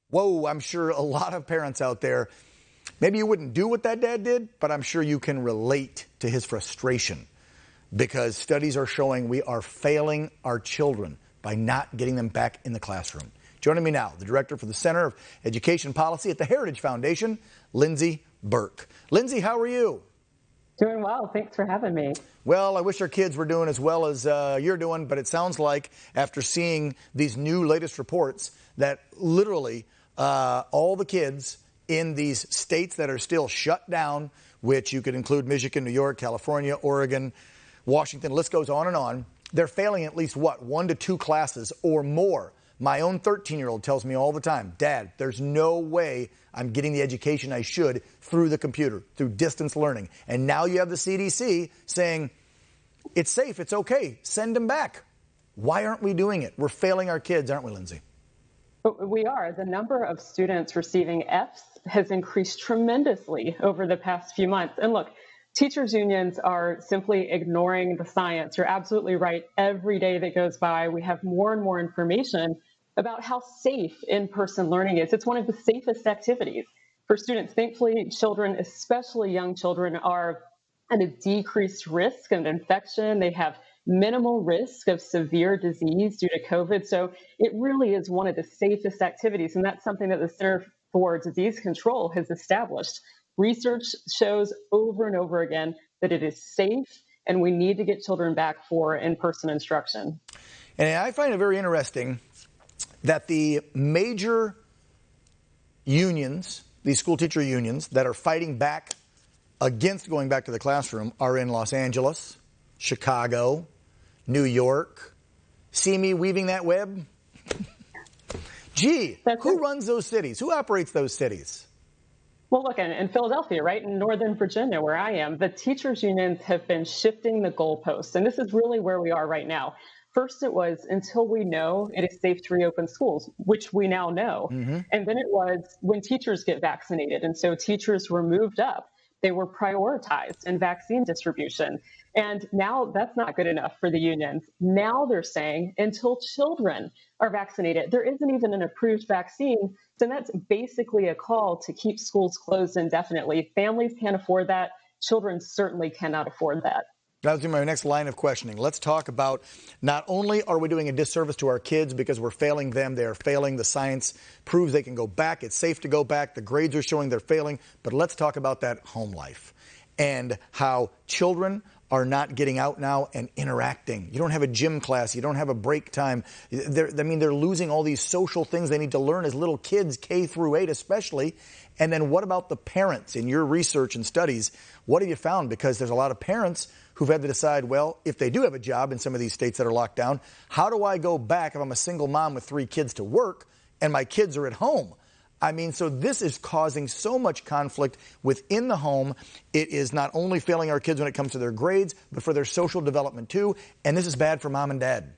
Whoa, I'm sure a lot of parents out there, maybe you wouldn't do what that dad did, but I'm sure you can relate to his frustration because studies are showing we are failing our children by not getting them back in the classroom. Joining me now, the director for the Center of Education Policy at the Heritage Foundation, Lindsey Burke. Lindsey, how are you? Doing well. Thanks for having me. Well, I wish our kids were doing as well as you're doing, but it sounds like after seeing these new latest reports that literally all the kids in these states that are still shut down, which you could include Michigan, New York, California, Oregon, Washington, the list goes on and on, they're failing at least, 1 to 2 classes or more. My own 13-year-old tells me all the time, Dad, there's no way I'm getting the education I should through the computer, through distance learning. And now you have the CDC saying, it's safe, it's okay, send them back. Why aren't we doing it? We're failing our kids, aren't we, Lindsey? We are. The number of students receiving Fs has increased tremendously over the past few months. And look, teachers' unions are simply ignoring the science. You're absolutely right. Every day that goes by, we have more and more information about how safe in-person learning is. It's one of the safest activities for students. Thankfully, children, especially young children, are at a decreased risk of infection. They have minimal risk of severe disease due to COVID. So it really is one of the safest activities. And that's something that the Center for Disease Control has established. Research shows over and over again that it is safe, and we need to get children back for in-person instruction. And I find it very interesting that the major unions, these school teacher unions that are fighting back against going back to the classroom are in Los Angeles, Chicago, New York. See me weaving that web? Gee, who runs those cities? Who operates those cities? Well, look, in Philadelphia, right, in Northern Virginia, where I am, the teachers' unions have been shifting the goalposts. And this is really where we are right now. First, it was until we know it is safe to reopen schools, which we now know. Mm-hmm. And then it was when teachers get vaccinated. And so teachers were moved up. They were prioritized in vaccine distribution. And now that's not good enough for the unions. Now they're saying until children are vaccinated, there isn't even an approved vaccine. So that's basically a call to keep schools closed indefinitely. Families can't afford that. Children certainly cannot afford that. That was my next line of questioning. Let's talk about not only are we doing a disservice to our kids because we're failing them, they are failing. The science proves they can go back. It's safe to go back. The grades are showing they're failing. But let's talk about that home life and how children are not getting out now and interacting. You don't have a gym class. You don't have a break time. They're losing all these social things they need to learn as little kids, K through 8 especially. And then what about the parents? In your research and studies, what have you found? Because there's a lot of parents who've had to decide, well, if they do have a job in some of these states that are locked down, how do I go back if I'm a single mom with 3 kids to work and my kids are at home? So this is causing so much conflict within the home. It is not only failing our kids when it comes to their grades, but for their social development too. And this is bad for mom and dad.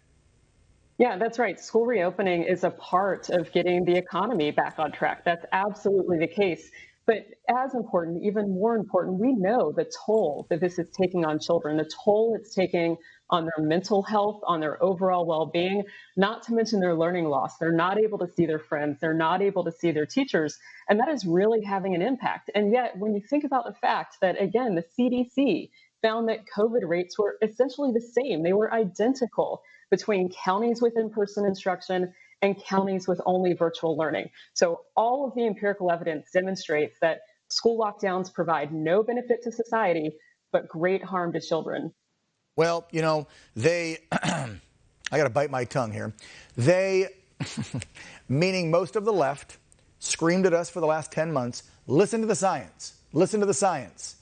Yeah, that's right. School reopening is a part of getting the economy back on track. That's absolutely the case. But as important, even more important, we know the toll that this is taking on children, the toll it's taking on their mental health, on their overall well-being, not to mention their learning loss. They're not able to see their friends. They're not able to see their teachers. And that is really having an impact. And yet, when you think about the fact that, again, the CDC found that COVID rates were essentially the same, they were identical between counties with in-person instruction and counties with only virtual learning. So all of the empirical evidence demonstrates that school lockdowns provide no benefit to society, but great harm to children. Well, I got to bite my tongue here. They, meaning most of the left, screamed at us for the last 10 months, listen to the science, listen to the science.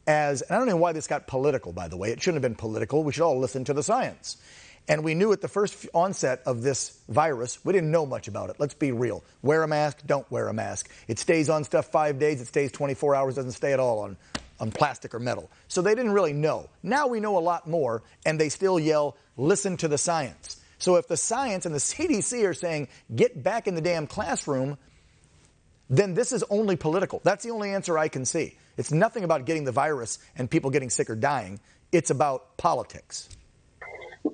And I don't know why this got political, by the way. It shouldn't have been political. We should all listen to the science. And we knew at the first onset of this virus, we didn't know much about it. Let's be real. Wear a mask, don't wear a mask. It stays on stuff 5 days, it stays 24 hours, doesn't stay at all on plastic or metal. So they didn't really know. Now we know a lot more, and they still yell, listen to the science. So if the science and the CDC are saying, get back in the damn classroom, then this is only political. That's the only answer I can see. It's nothing about getting the virus and people getting sick or dying. It's about politics.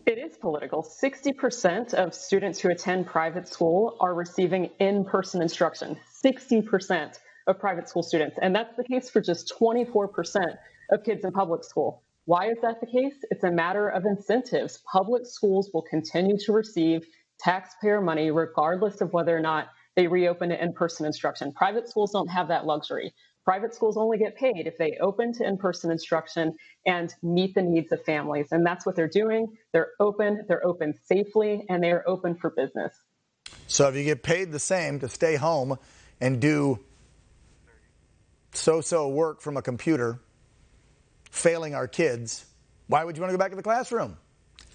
It is political. 60% of students who attend private school are receiving in-person instruction. 60% of private school students. And that's the case for just 24% of kids in public school. Why is that the case? It's a matter of incentives. Public schools will continue to receive taxpayer money regardless of whether or not they reopen to in-person instruction. Private schools don't have that luxury. Private schools only get paid if they open to in-person instruction and meet the needs of families. And that's what they're doing. They're open safely, and they are open for business. So if you get paid the same to stay home and do so-so work from a computer, failing our kids, why would you want to go back to the classroom?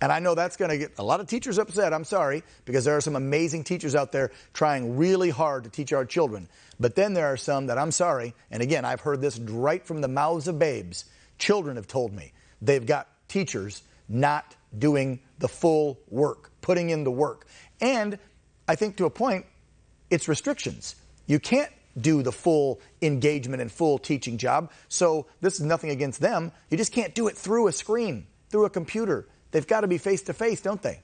And I know that's going to get a lot of teachers upset, I'm sorry, because there are some amazing teachers out there trying really hard to teach our children. But then there are some that, I'm sorry, and again, I've heard this right from the mouths of babes. Children have told me they've got teachers not doing the full work, putting in the work. And I think to a point, it's restrictions. You can't do the full engagement and full teaching job. So this is nothing against them. You just can't do it through a screen, through a computer. They've got to be face-to-face, don't they?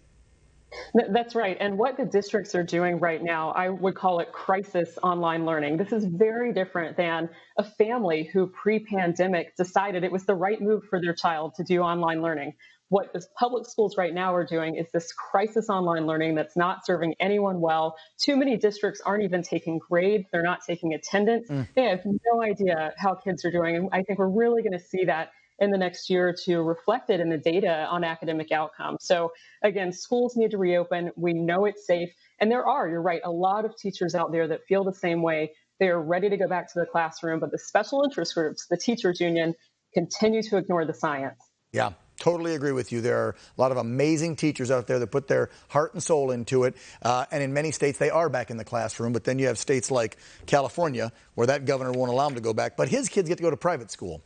That's right. And what the districts are doing right now, I would call it crisis online learning. This is very different than a family who pre-pandemic decided it was the right move for their child to do online learning. What the public schools right now are doing is this crisis online learning that's not serving anyone well. Too many districts aren't even taking grades. They're not taking attendance. They have no idea how kids are doing. And I think we're really going to see that in the next year or two reflected in the data on academic outcomes. So again, schools need to reopen. We know it's safe. And there are, you're right, a lot of teachers out there that feel the same way. They are ready to go back to the classroom, but the special interest groups, the teachers union, continue to ignore the science. Yeah. Totally agree with you. There are a lot of amazing teachers out there that put their heart and soul into it. And in many states, they are back in the classroom. But then you have states like California where that governor won't allow them to go back. But his kids get to go to private school.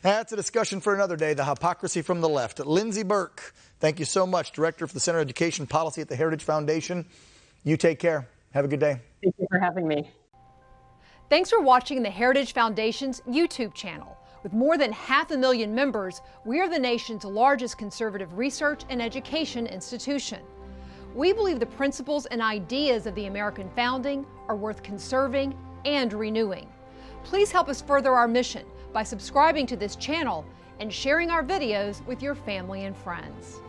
That's a discussion for another day, the hypocrisy from the left. Lindsey Burke, thank you so much, Director for the Center of Education Policy at the Heritage Foundation. You take care. Have a good day. Thank you for having me. Thanks for watching the Heritage Foundation's YouTube channel. With more than 500,000 members, we are the nation's largest conservative research and education institution. We believe the principles and ideas of the American founding are worth conserving and renewing. Please help us further our mission by subscribing to this channel and sharing our videos with your family and friends.